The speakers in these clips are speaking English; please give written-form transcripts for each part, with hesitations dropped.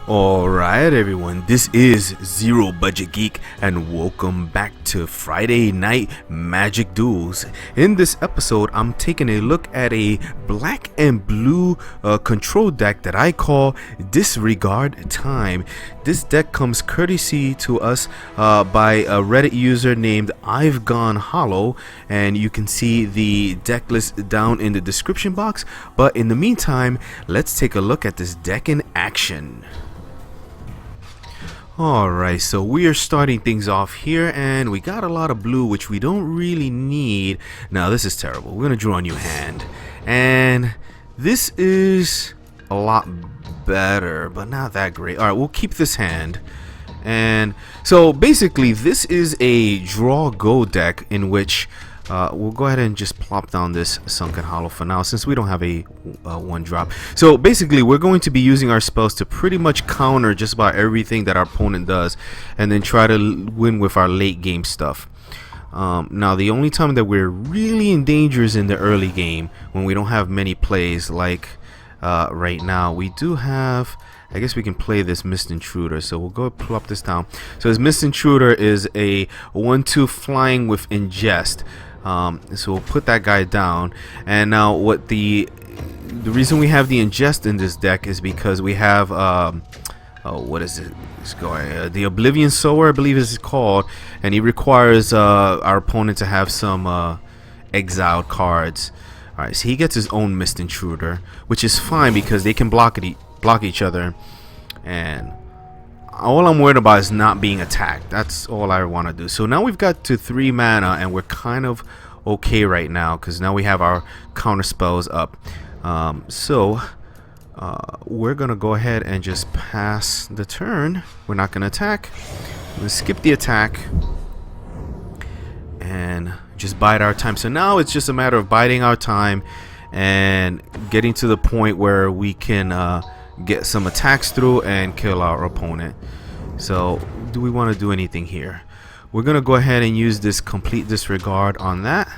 Alright everyone, this is Zero Budget Geek and welcome back to Friday Night Magic Duels. In this episode, I'm taking a look at a black and blue control deck that I call Disregard Time. This deck comes courtesy to us by a Reddit user named I've Gone Hollow, and you can see the deck list down in the description box. But in the meantime, let's take a look at this deck in action. Alright, so we are starting things off here, and we got a lot of blue, which we don't really need. Now, this is terrible. We're going to draw a new hand. And this is a lot better, but not that great. Alright, we'll keep this hand. And so, basically, this is a draw-go deck in which we'll go ahead and just plop down this Sunken Hollow for now, since we don't have a one drop. So basically, we're going to be using our spells to pretty much counter just about everything that our opponent does, and then try to win with our late game stuff. Now, the only time that we're really in danger is in the early game, when we don't have many plays. Like right now, we do have, I guess we can play this Mist Intruder, so we'll go plop this down. So this Mist Intruder is a 1/2 flying with Ingest. So we'll put that guy down. And now what the reason we have the Ingest in this deck is because we have what is it? Let's go. The Oblivion Sower, I believe is called, and he requires our opponent to have some exiled cards. Alright, so he gets his own Mist Intruder, which is fine because they can block each other, and all I'm worried about is not being attacked. That's all I want to do. So now we've got to 3 mana, and we're kind of okay right now because now we have our counter spells up. We're gonna go ahead and just pass the turn. We're not gonna attack. Let's skip the attack and just bide our time. So now it's just a matter of biding our time and getting to the point where we can get some attacks through and kill our opponent. So do we want to do anything here? We're gonna go ahead and use this complete disregard on that.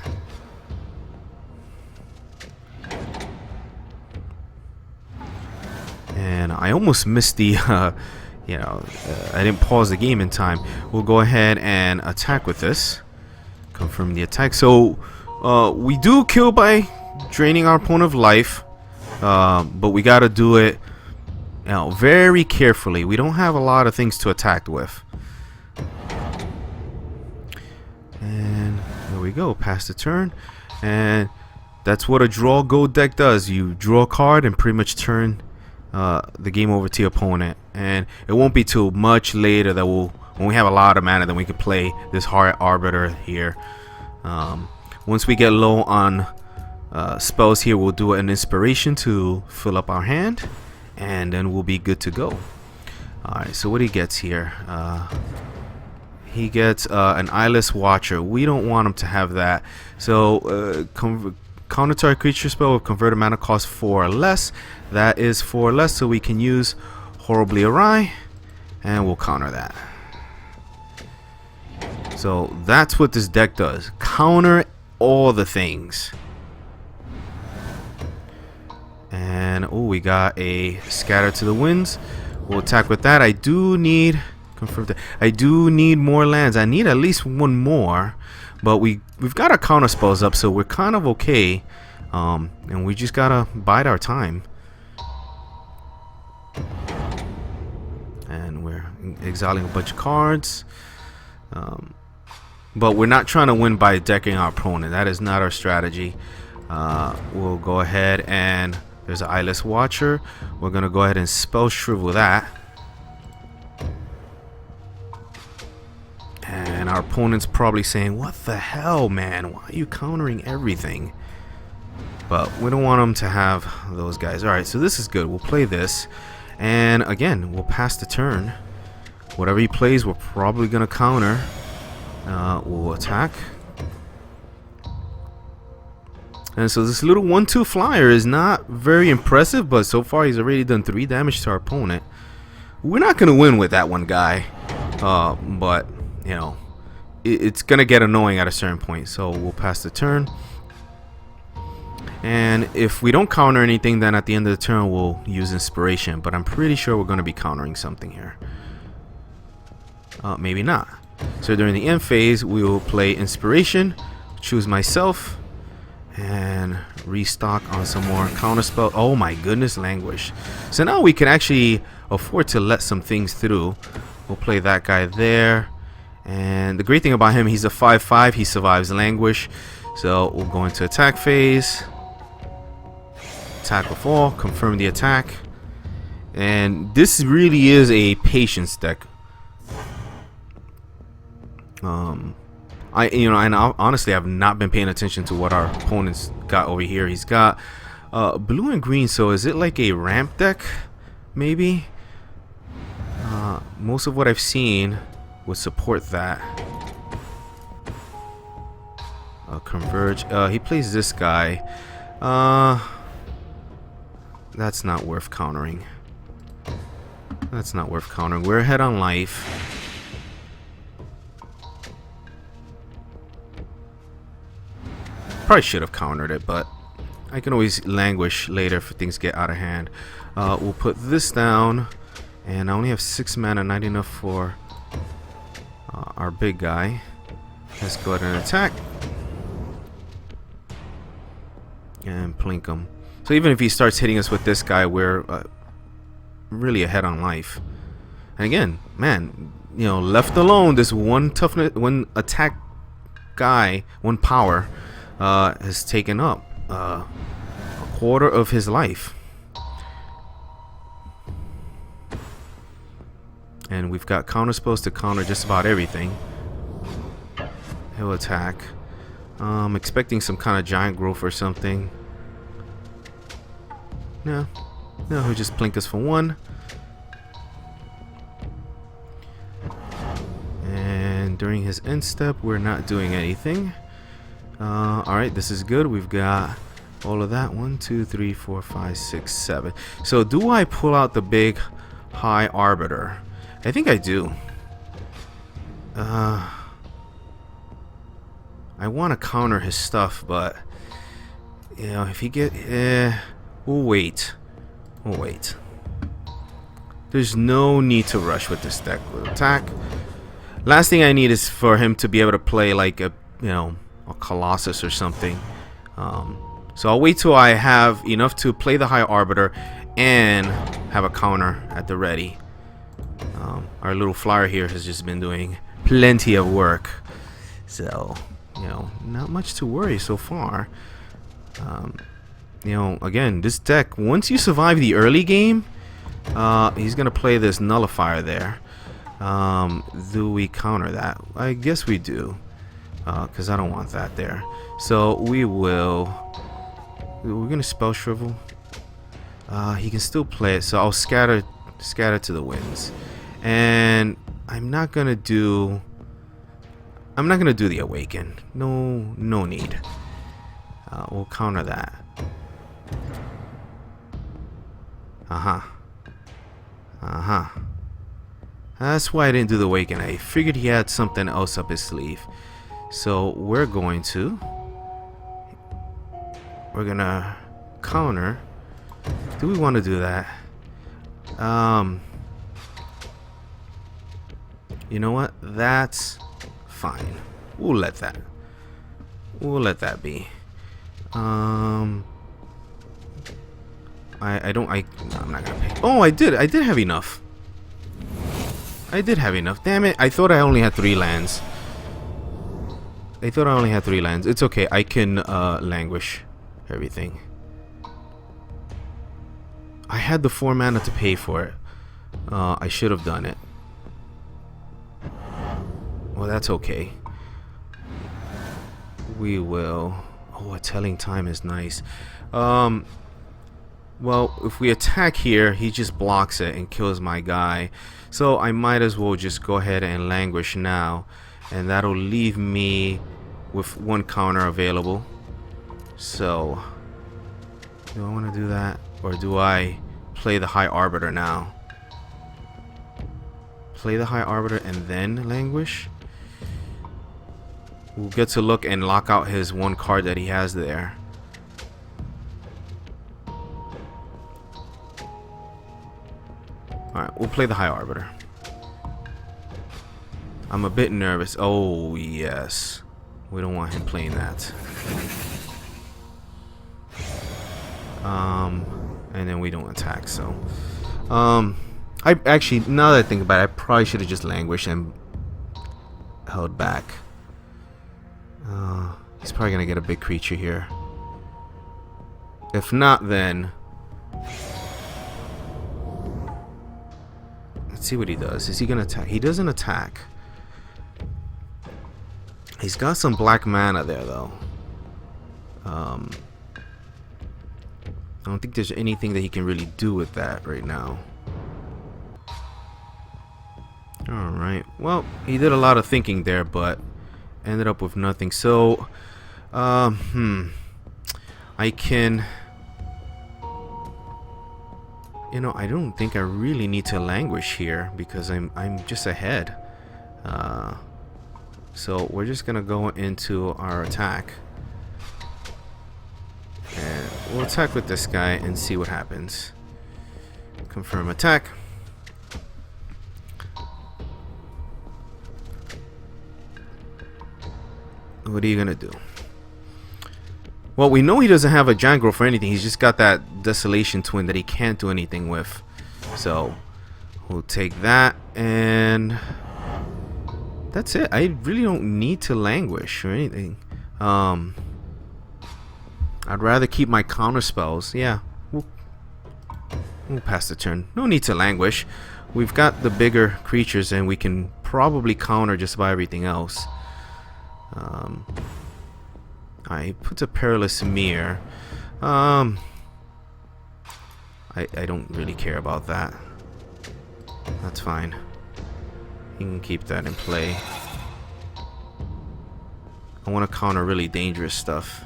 And I almost missed the I didn't pause the game in time. We'll go ahead and attack with this, confirm the attack. So we do kill by draining our opponent of life, but we gotta do it very carefully. We don't have a lot of things to attack with. And there we go, pass the turn. And that's what a draw go deck does. You draw a card and pretty much turn the game over to your opponent. And it won't be too much later that when we have a lot of mana, then we can play this Heart Arbiter here. Once we get low on spells here, we'll do an inspiration to fill up our hand, and then we'll be good to go. Alright, so what he gets here, he gets an Eyeless Watcher. We don't want him to have that. So counter target creature spell with converted mana cost 4 or less. That is 4 or less, so we can use Horribly Awry, and we'll counter that. So that's what this deck does. Counter all the things. And oh, we got a Scatter to the Winds. We'll attack with that. I do need more lands. I need at least one more, but we've got our counter spells up, so we're kind of okay. And we just gotta bide our time. And we're exiling a bunch of cards. But we're not trying to win by decking our opponent. That is not our strategy. We'll go ahead and there's an Eyeless Watcher. We're gonna go ahead and spell shrivel that. And our opponent's probably saying, what the hell, man? Why are you countering everything? But we don't want them to have those guys. Alright, so this is good. We'll play this. And again, we'll pass the turn. Whatever he plays, we're probably gonna counter. We'll attack. And so this little 1/2 flyer is not very impressive, but so far he's already done 3 damage to our opponent. We're not gonna win with that one guy, but you know, it's gonna get annoying at a certain point. So we'll pass the turn, And if we don't counter anything, then at the end of the turn we'll use inspiration. But I'm pretty sure we're going to be countering something here. Maybe not. So during the end phase, we will play inspiration, choose myself, and restock on some more counterspell. Oh my goodness, languish. So now we can actually afford to let some things through. We'll play that guy there. And the great thing about him, he's a 5/5. He survives languish. So we'll go into attack phase. Attack with all, confirm the attack. And this really is a patience deck. Honestly, I've not been paying attention to what our opponent's got over here. He's got blue and green, so is it like a ramp deck? Maybe. Most of what I've seen would support that. Converge. He plays this guy. That's not worth countering. That's not worth countering. We're ahead on life. Probably should have countered it, but I can always languish later if things get out of hand. We'll put this down, and I only have 6 mana, not enough for our big guy. Let's go ahead and attack. And plink him. So even if he starts hitting us with this guy, we're really ahead on life. And again, man, left alone, this one toughness, one attack guy, one power, has taken up a quarter of his life. And we've got counter spells to counter just about everything. He'll attack. Expecting some kind of giant growth or something. No, he'll just plink us for 1. And during his end step, we're not doing anything. Alright, this is good. We've got all of that. 1, 2, 3, 4, 5, 6, 7. So do I pull out the big high arbiter? I think I do. I want to counter his stuff, but if he get we'll wait. There's no need to rush with this deck. We'll attack. Last thing I need is for him to be able to play like a Colossus or something. So I'll wait till I have enough to play the high arbiter and have a counter at the ready. Our little flyer here has just been doing plenty of work, so not much to worry so far. Again, this deck, once you survive the early game, he's gonna play this nullifier there. Do we counter that? I guess we do, because I don't want that there. So we're gonna spell shrivel. He can still play it, so I'll scatter to the winds. And I'm not gonna do the awaken. No need. We'll counter that. That's why I didn't do the awaken. I figured he had something else up his sleeve. So we're gonna counter. Do we want to do that? You know what? That's fine. We'll let that be. I'm not gonna pay. Oh, I did have enough. Damn it. I thought I only had 3 lands. It's okay. I can languish everything. I had the 4 mana to pay for it. I should have done it. Well, that's okay. We will. Oh, a telling time is nice. Well, if we attack here, he just blocks it and kills my guy. So I might as well just go ahead and languish now, and that'll leave me with 1 counter available. So do I want to do that, or do I play the high arbiter now? Play the high arbiter and then languish. We'll get to look and lock out his 1 card that he has there. Alright, we'll play the High Arbiter. I'm a bit nervous. Oh, yes. We don't want him playing that. And then we don't attack, so. I actually, now that I think about it, I probably should have just languished and held back. He's probably gonna get a big creature here. If not, then let's see what he does. Is he gonna attack? He doesn't attack. He's got some black mana there, though. I don't think there's anything that he can really do with that right now. Alright, well, he did a lot of thinking there, but ended up with nothing. So, I can... You know, I don't think I really need to languish here because I'm just ahead. So we're just gonna go into our attack. And we'll attack with this guy and see what happens. Confirm attack. What are you gonna do? Well, we know he doesn't have a Jangro for anything. He's just got that Desolation Twin that he can't do anything with. So we'll take that, and that's it. I really don't need to languish or anything. I'd rather keep my counter spells. Yeah, we'll pass the turn. No need to languish. We've got the bigger creatures, and we can probably counter just about everything else. I put a Perilous Mirror. I don't really care about that. That's fine. You can keep that in play. I want to counter really dangerous stuff.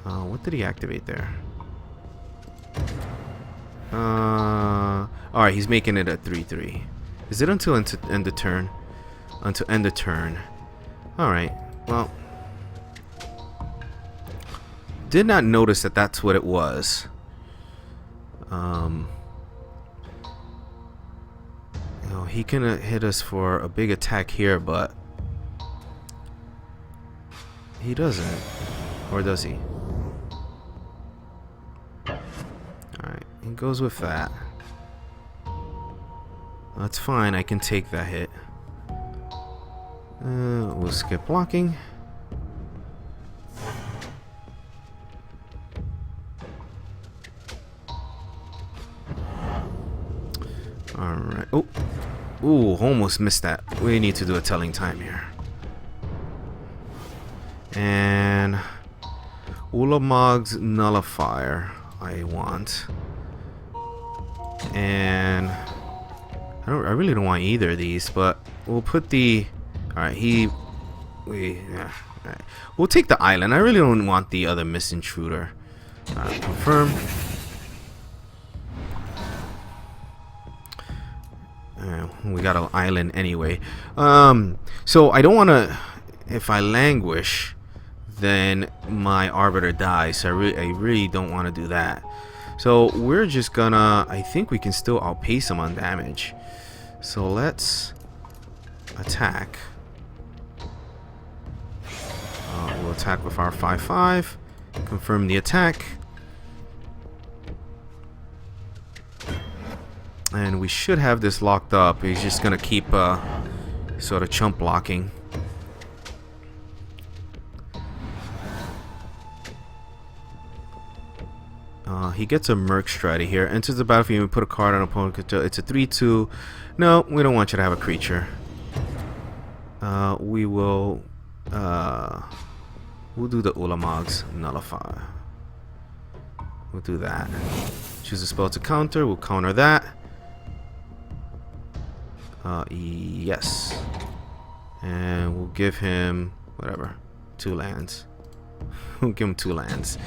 What did he activate there? Alright, he's making it a 3/3. Is it until end of turn? Until end of turn. Alright, well. Did not notice that that's what it was. He can hit us for a big attack here, but he doesn't. Or does he? Alright, he goes with that. That's fine, I can take that hit. We'll skip blocking. Alright. Oh. Ooh, almost missed that. We need to do a telling time here. And Ulamog's Nullifier I want. And I really don't want either of these, but we'll put the alright, alright. We'll take the island. I really don't want the other Misintruder. Confirm. We got an island anyway. So I don't want to. If I languish, then my Arbiter dies. So I really don't want to do that. So we're just gonna. I think we can still outpace him on damage. So let's attack. We'll attack with our 5/5. Confirm the attack. And we should have this locked up. He's just gonna keep sort of chump blocking. He gets a Merc Strider here. Enters the battlefield and put a card on opponent control. It's a 3/2. No, we don't want you to have a creature. We will we'll do the Ulamog's Nullifier. We'll do that. Choose a spell to counter. We'll counter that. Yes. And we'll give him whatever. 2 lands. We'll give him 2 lands.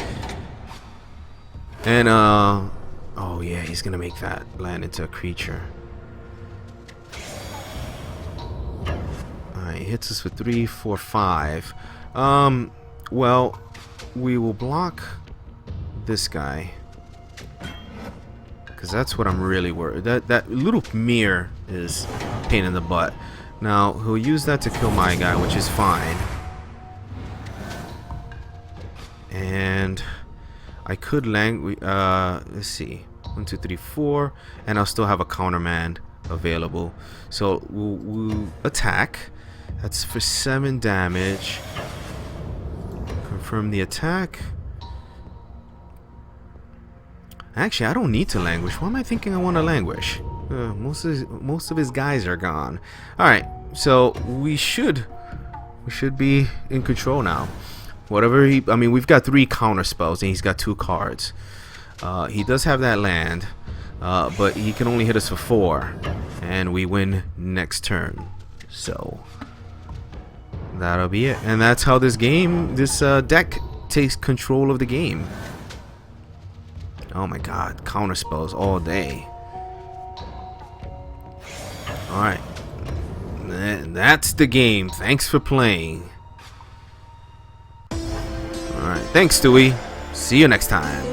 And oh yeah, he's gonna make that land into a creature. Alright, he hits us with 3, 4, 5. Well, we will block this guy. because that's what I'm really worried. That little mirror is a pain in the butt. Now he'll use that to kill my guy, which is fine. And I could let's see, 1, 2, 3, 4, and I'll still have a countermand available. So we'll attack. That's for 7 damage. Confirm the attack. Actually, I don't need to languish. Why am I thinking I want to languish? Most of his guys are gone. All right, so we should be in control now. Whatever I mean, we've got 3 counter spells and he's got 2 cards. He does have that land, but he can only hit us for 4, and we win next turn. So that'll be it, and that's how this deck takes control of the game. Oh my god, counter spells all day. Alright. That's the game. Thanks for playing. Alright, thanks Stewie. See you next time.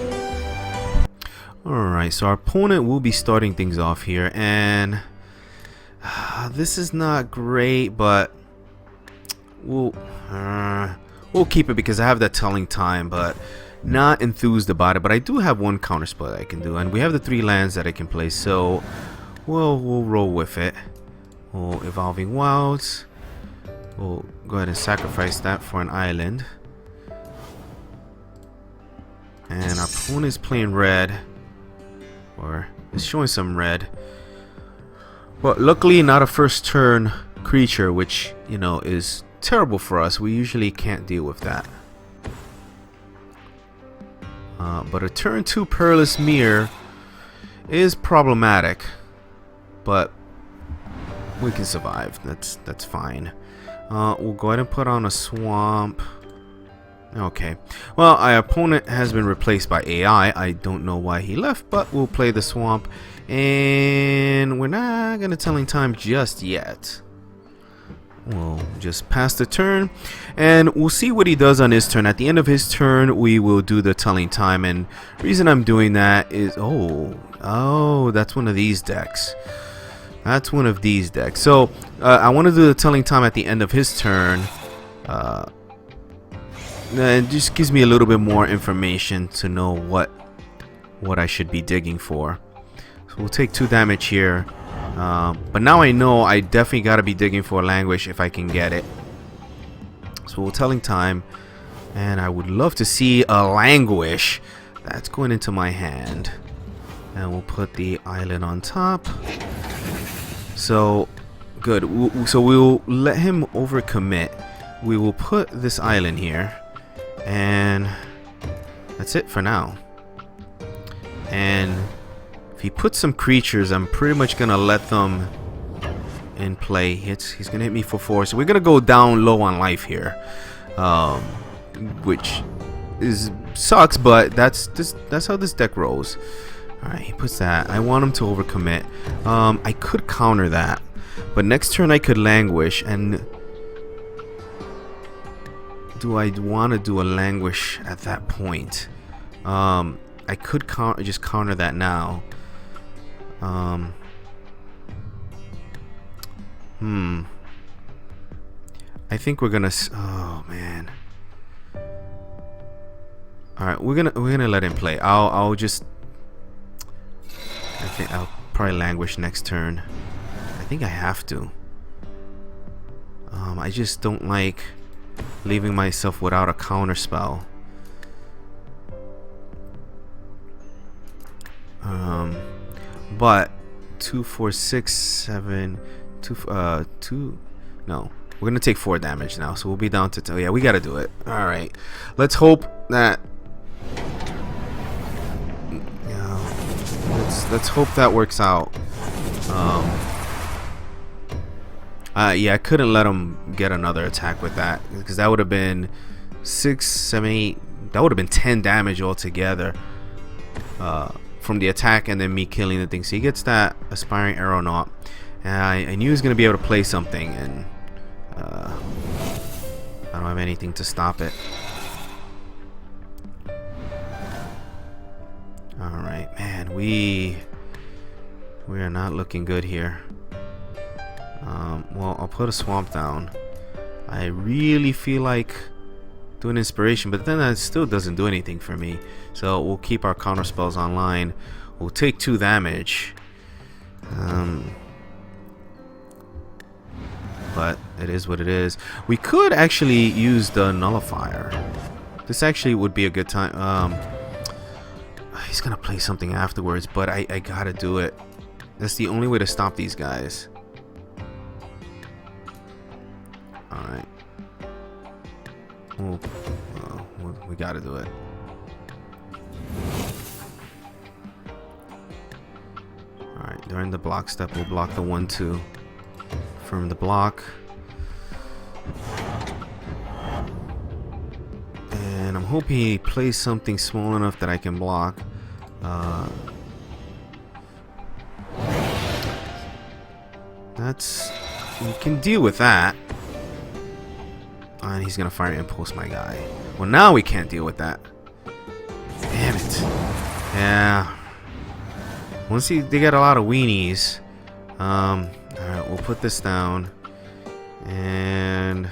Alright, so our opponent will be starting things off here, and this is not great, but we'll keep it because I have that telling time, but not enthused about it. But I do have 1 counter spell that I can do, and we have the 3 lands that I can play, so we'll roll with it. We'll Evolving Wilds. We'll go ahead and sacrifice that for an island. And our opponent is playing red, or is showing some red, but luckily not a first turn creature, which, you know, is terrible for us. We usually can't deal with that. But a turn 2 Perilous Mirror is problematic, but we can survive. That's fine. We'll go ahead and put on a swamp. Okay. Well, our opponent has been replaced by AI. I don't know why he left, but we'll play the swamp, and we're not gonna telling time just yet. We'll just pass the turn, and we'll see what he does on his turn. At the end of his turn, we will do the telling time, and the reason I'm doing that is, oh, that's one of these decks. That's one of these decks. So I want to do the telling time at the end of his turn. It just gives me a little bit more information to know what I should be digging for. So we'll take 2 damage here. But now I know I definitely got to be digging for a languish if I can get it. So we're telling time, and I would love to see a languish. That's going into my hand, and we'll put the island on top. So good. So we'll let him overcommit. We will put this island here, and that's it for now. And if he puts some creatures, I'm pretty much gonna let them in play. He's gonna hit me for 4, so we're gonna go down low on life here, which sucks, but that's how this deck rolls. All right, he puts that. I want him to overcommit. I could counter that, but next turn I could languish. And do I want to do a languish at that point? I could just counter that now. I think we're gonna. Oh man. All right, we're gonna let him play. I'll just. I think I'll probably languish next turn. I think I have to. I just don't like leaving myself without a counter spell. But 2, 4, 6, 7, 2. No, we're gonna take 4 damage now, so we'll be down to 2. Yeah, we gotta do it. All right, let's hope that. Let's hope that works out. Yeah, I couldn't let him get another attack with that, because that would have been 6, 7, 8. That would have been 10 damage altogether. From the attack and then me killing the thing. So he gets that Aspiring Aeronaut, and I knew he was gonna be able to play something, and I don't have anything to stop it. Alright, man, we We are not looking good here. Well, I'll put a swamp down. I really feel like doing inspiration, but then that still doesn't do anything for me. So we'll keep our counter spells online. We'll take 2 damage. But it is what it is. We could actually use the nullifier. This actually would be a good time. He's gonna play something afterwards, but I gotta do it. That's the only way to stop these guys. Alright. We gotta do it. Alright, during the block step, we'll block the 1-2 from the block. And I'm hoping he plays something small enough that I can block. We can deal with that. And he's gonna fire impulse my guy. Well, now we can't deal with that. Damn it. Yeah. Once they get a lot of weenies. Alright, we'll put this down. And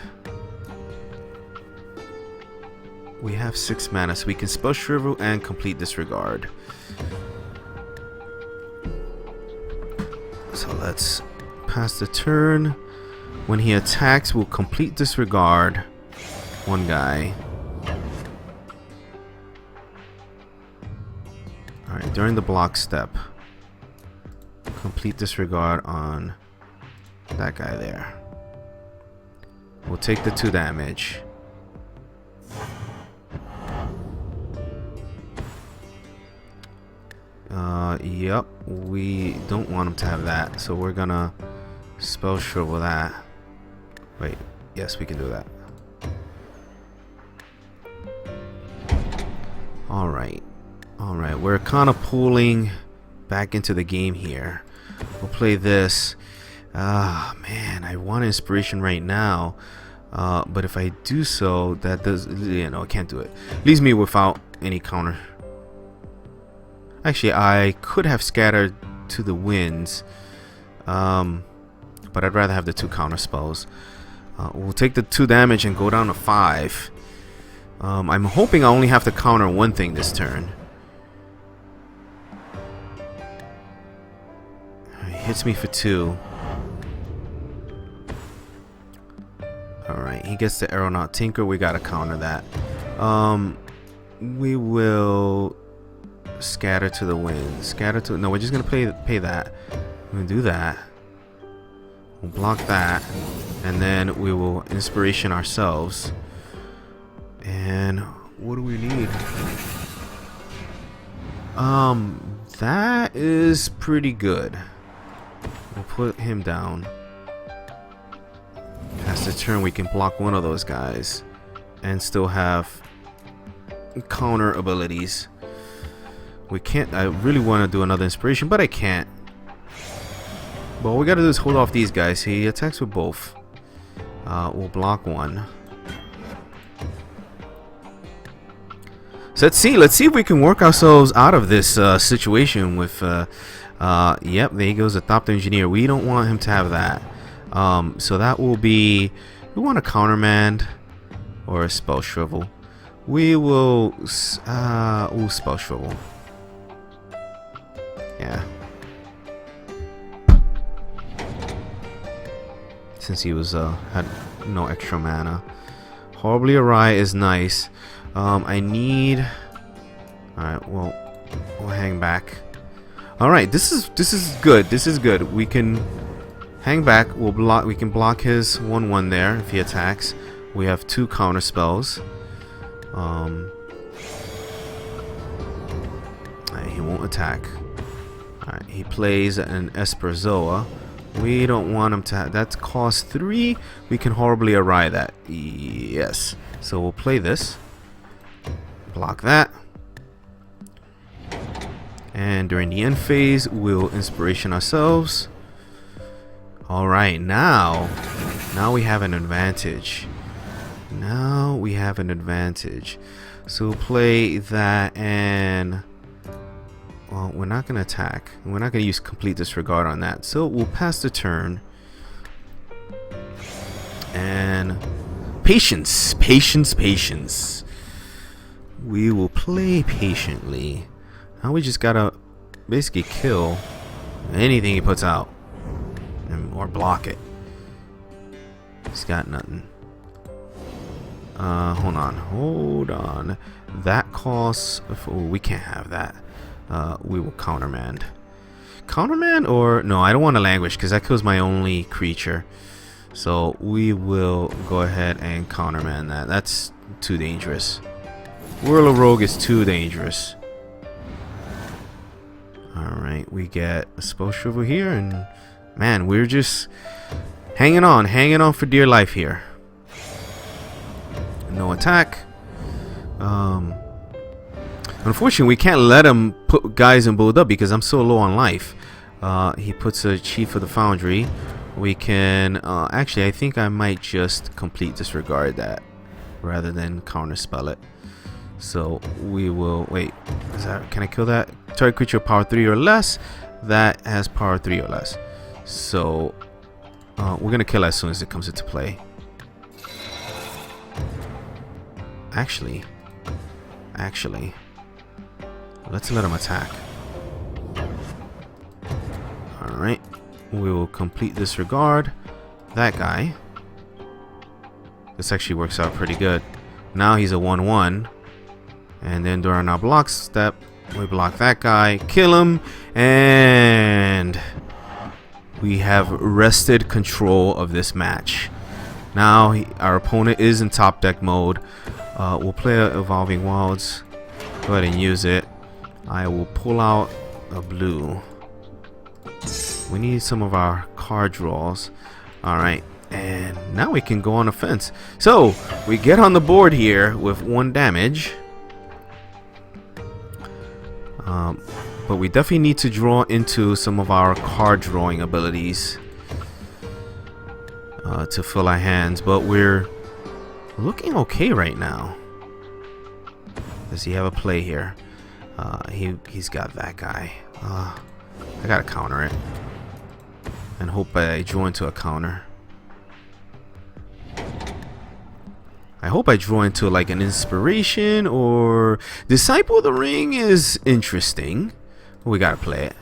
we have 6 mana, so we can spell shrivel and complete disregard. So let's pass the turn. When he attacks, we'll complete disregard 1 guy. Alright, during the block step, complete disregard on that guy there. We'll take the 2 damage. Yep, we don't want him to have that, so we're gonna spell shrivel that. Wait, yes, we can do that. Alright, we're kind of pulling back into the game here. We'll play this. Man, I want inspiration right now, but if I do so, that does, I can't do it. Leaves me without any counter. Actually, I could have scattered to the winds, but I'd rather have the 2 counter spells. We'll take the 2 damage and go down to 5. I'm hoping I only have to counter 1 thing this turn. He hits me for 2. Alright, he gets the Aeronaut Tinker. We gotta counter that. We will scatter to the wind. No, we're just gonna pay that. We're gonna do that. We'll block that, and then we will inspiration ourselves. And what do we need? That is pretty good. We'll put him down. Past the turn, we can block 1 of those guys and still have counter abilities. We can't. I really want to do another inspiration, but I can't. But all we gotta do is hold off these guys. He attacks with both. We'll block 1. So let's see if we can work ourselves out of this situation with yep, there he goes, the top engineer. We don't want him to have that. So that will be, we want a countermand or a spell shrivel. We will we'll spell shrivel. Yeah. Since he was had no extra mana. Horribly awry is nice. I need. Alright, well, we'll hang back. Alright, this is good. This is good. We can hang back. We'll block. We can block his 1/1 there if he attacks. We have 2 counter spells. He won't attack. Alright, he plays an Esperzoa. We don't want him to. That's cost 3. We can horribly awry that. Yes. So we'll play this. Block that. And during the end phase, we'll inspiration ourselves. Alright, now we have an advantage. Now we have an advantage. So we'll play that, and well, we're not gonna attack. We're not gonna use complete disregard on that. So we'll pass the turn. And patience, patience, patience. We will play patiently. Now we just gotta basically kill anything he puts out, or block it. He's got nothing. Hold on. That costs. Oh, we can't have that. We will countermand. Countermand, or no? I don't want to languish because that kills my only creature. So we will go ahead and countermand that. That's too dangerous. Whirl of Rogue is too dangerous. Alright, we get a spell shrivel here, and man, we're just hanging on for dear life here. No attack. Unfortunately, we can't let him put guys in build up because I'm so low on life. He puts a Chief of the Foundry. We can actually, I think I might just complete disregard that rather than counterspell it. So we will wait. Can I kill that? Target creature power 3 or less. That has power 3 or less. So we're gonna kill it as soon as it comes into play. Actually, let's let him attack. Alright. We will complete disregard that guy. This actually works out pretty good. Now he's a 1/1. And then during our block step, we block that guy, kill him, and we have wrested control of this match. Now our opponent is in top deck mode. We'll play Evolving Wilds. Go ahead and use it. I will pull out a blue. We need some of our card draws. Alright, and now we can go on offense. So we get on the board here with 1 damage. But we definitely need to draw into some of our card drawing abilities to fill our hands. But we're looking okay right now. Does he have a play here? He's got that guy. I gotta counter it and hope I draw into a counter. I hope I draw into like an inspiration, or Disciple of the Ring is interesting. We gotta play it.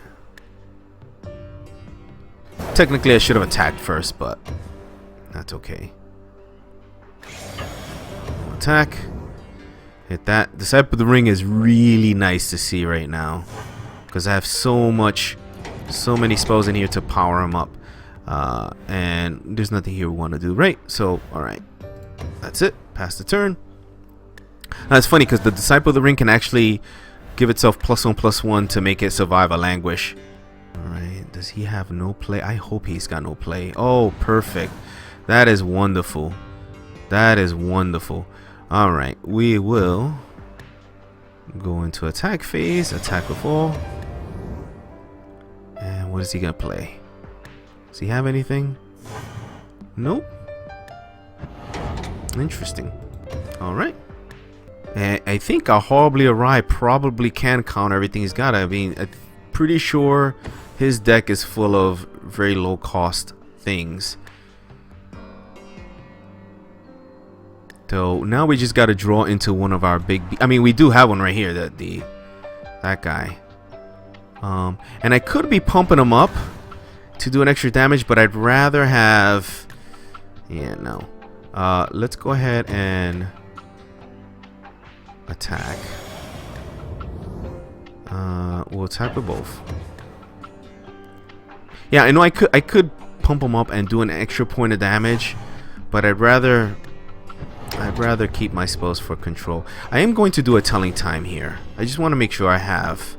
Technically I should have attacked first, but that's okay. Attack. Hit that. Disciple of the Ring is really nice to see right now, because I have so many spells in here to power him up, and there's nothing here we want to do, right? So alright, that's it. Pass the turn. Now it's funny because the Disciple of the Ring can actually give itself +1/+1 to make it survive a languish. Alright, does he have no play? I hope he's got no play. Oh, perfect. That is wonderful. That is wonderful. Alright, we will go into attack phase. Attack with all. And what is he gonna play? Does he have anything? Nope. Interesting. Alright. And I think a Horribly Awry probably can counter everything he's got. I mean, I'm pretty sure his deck is full of very low cost things. So now we just got to draw into one of our big... I mean, we do have one right here, that guy. And I could be pumping him up to do an extra damage, but I'd rather have... Yeah, no. Let's go ahead and attack. We'll attack with both. Yeah, I know I could pump him up and do an extra point of damage, but I'd rather keep my spells for control. I am going to do a Telling Time here. I just want to make sure I have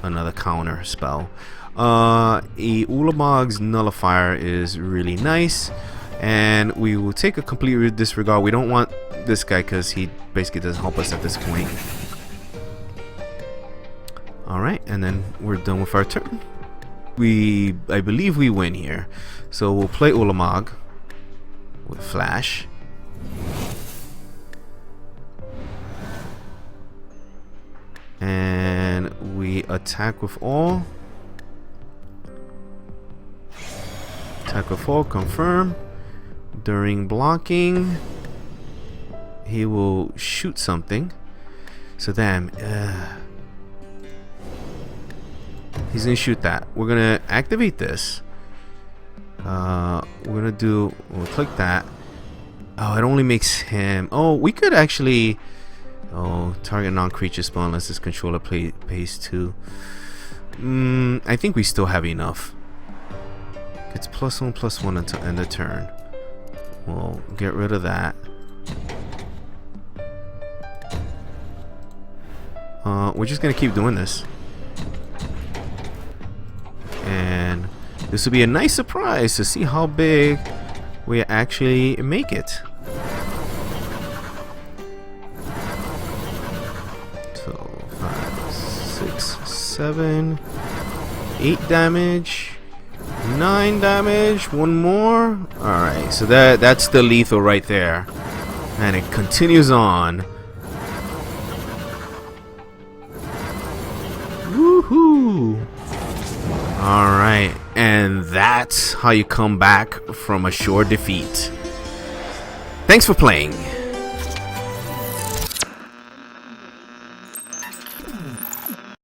another counter spell. A Ulamog's Nullifier is really nice, and we will take a complete disregard. We don't want this guy because he basically doesn't help us at this point. Alright, and then we're done with our turn. I believe we win here. So we'll play Ulamog with Flash. And we attack with all. Attack with all, confirm. During blocking, he will shoot something. So damn, he's gonna shoot that. We're gonna activate this. We'll click that. Oh, it only makes him. Oh, we could actually. Oh, target non-creature spawn unless this controller pays 2. I think we still have enough. It's +1/+1 until end of turn. We'll get rid of that. We're just gonna keep doing this, and this will be a nice surprise to see how big we actually make it. So 5, 6, 7, 8 damage, 9 damage, one more. Alright, so that's the lethal right there. And it continues on. Woohoo! Alright, and that's how you come back from a sure defeat. Thanks for playing.